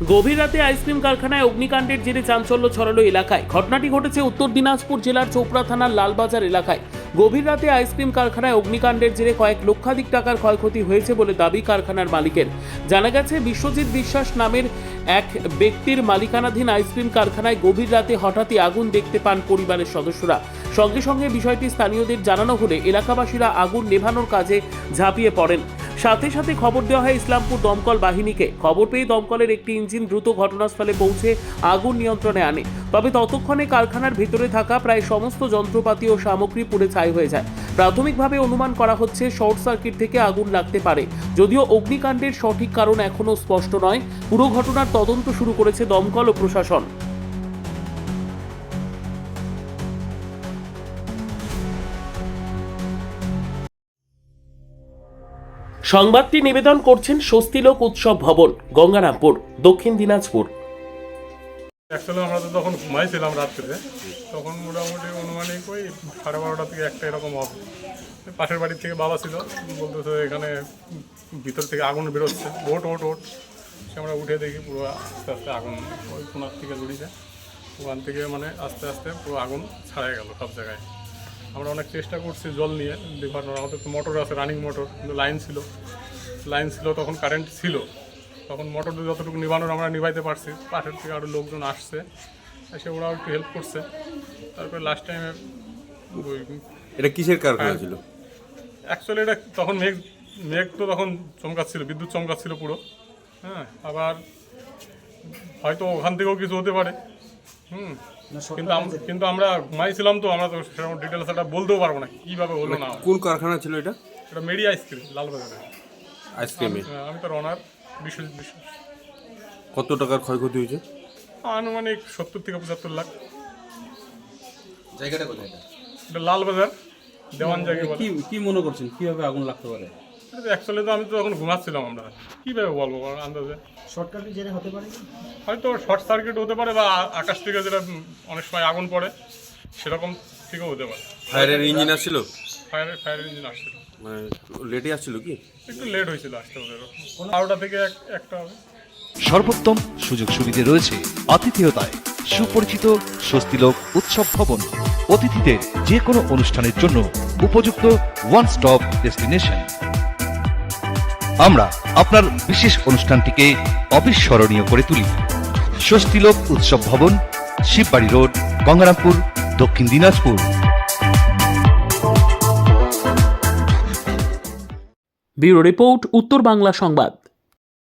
গভীর রাতে আইসক্রিম কারখানায় অগ্নিকাণ্ডের জেরে চাঞ্চল্য ছড়ালো এলাকায়। ঘটনাটি ঘটেছে উত্তর দিনাজপুর জেলার চোপড়া থানার লালবাজার এলাকায়। গভীর রাতে আইসক্রিম কারখানায় অগ্নিকাণ্ডের জেরে কয়েক লক্ষাধিক টাকার ক্ষয়ক্ষতি হয়েছে বলে দাবি কারখানার মালিকের। জানা গেছে, বিশ্বজিৎ বিশ্বাস নামের এক ব্যক্তির মালিকানাধীন আইসক্রিম কারখানায় গভীর রাতে হঠাৎই আগুন দেখতে পান পরিবারের সদস্যরা। সঙ্গে সঙ্গে বিষয়টি স্থানীয়দের জানানো হলে এলাকাবাসীরা আগুন নেভানোর কাজে ঝাঁপিয়ে পড়েন। সাথে সাথে খবর দেওয়া হয় ইসলামপুর দমকল বাহিনীকে। খবর পেয়ে দমকলের একটি ইঞ্জিন দ্রুত ঘটনাস্থলে পৌঁছে আগুন নিয়ন্ত্রণে আনে। তবে ততক্ষণে কারখানার ভিতরে থাকা প্রায় সমস্ত যন্ত্রপাতি ও সামগ্রী পুড়ে ছাই হয়ে যায়। প্রাথমিকভাবে অনুমান করা হচ্ছে শর্ট সার্কিট থেকে আগুন লাগতে পারে। যদিও অগ্নিকাণ্ডের সঠিক কারণ এখনও স্পষ্ট নয়। পুরো ঘটনার তদন্ত শুরু করেছে দমকল ও প্রশাসন। সংবাদটি নিবেদন করছেন স্বস্তিলোক উৎসব ভবন, গঙ্গারামপুর, দক্ষিণ দিনাজপুর। অ্যাকচুয়ালি আমরা তো তখন ঘুমাইছিলাম রাত্রিতে, তখন মোটামুটি অনুমানিক ওই 12:30 থেকে 1টা এরকম হবে। পাশের বাড়ির থেকে বাবা ছিল, বলতেছে এখানে ভিতর থেকে আগুন বেরোচ্ছে, ওট ওট ওট। সে আমরা উঠে দেখি পুরো আস্তে আস্তে আগুন ওই কোনার থেকে জড়িয়েছে। ওখান থেকে মানে আস্তে আস্তে পুরো আগুন ছাড়াই গেল সব জায়গায়। আমরা অনেক চেষ্টা করছি জল নিয়ে লিভানোর, আমাদের তো মোটর আছে, রানিং মোটর, কিন্তু লাইন ছিল তখন, কারেন্ট ছিল তখন, মোটর যতটুকু নিবানোর আমরা নিভাইতে পারছি। পাশের থেকে আরও লোকজন আসছে, এসে ওরাও একটু হেল্প করছে। তারপরে লাস্ট টাইমে এটা কিসের কারখানা ছিল? অ্যাকচুয়ালি এটা তখন মেঘ তো তখন চমকাচ্ছিল, বিদ্যুৎ চমকাচ্ছিল পুরো। হ্যাঁ, আবার হয়তো ওখান থেকেও কিছু হতে পারে। কিন্তু আমরা ঘুমাইছিলাম, তো আমরা তো সেরকম ডিটেলস এটা বলতেও পারবো না কীভাবে হলো না। কোন কারখানা ছিল এটা? এটা মেরি আইসক্রিম, লালবাজারে আইসক্রিমে। আমি তো ওনার বিশ্বজিৎ বিশ্বাস। কত টাকার ক্ষয়ক্ষতি হয়েছে? আনুমানিক 70 থেকে 75 লাখ। জায়গাটা কোথায়? এটা লালবাজার, দেওয়ান জায়গা বলে। কি মনে করছেন কিভাবে আগুন লাগতে পারে? অ্যাকচুয়ালি তো আমি তো এখন ঘুমাচ্ছিলাম, আমরা কীভাবে বলবো আন্দাজে। শর্টকাটের জেরে হতে পারে, হয়তো শর্ট সার্কিট হতে পারে, বা আকাশ থেকে যেটা অনেক সময় আগুন পড়ে সেরকম থেকেও হতে পারে। ফায়ারের ইঞ্জিন আসছিল? ফায়ারের ইঞ্জিন আসছিল, মানে লেটে আসছিল কি? একটু লেট হয়েছিল আসতে ওদের। 12টা থেকে 1টা হবে। সর্বোত্তম সুযোগ সুবিধে রয়েছে আতিথেয়তায়। সুপরিচিত স্বস্তিলোক উৎসব ভবন অতিথিদের যে কোনো অনুষ্ঠানের জন্য উপযুক্ত ওয়ান স্টপ ডেস্টিনেশন। আমরা আপনার বিশেষ অনুষ্ঠানটিকে অবিস্মরণীয় করে তুলি। স্বস্তিলোক উৎসব ভবন, শিববাড়ি রোড, গঙ্গারামপুর, দক্ষিণ দিনাজপুর। ব্যুরো রিপোর্ট, উত্তর বাংলা সংবাদ।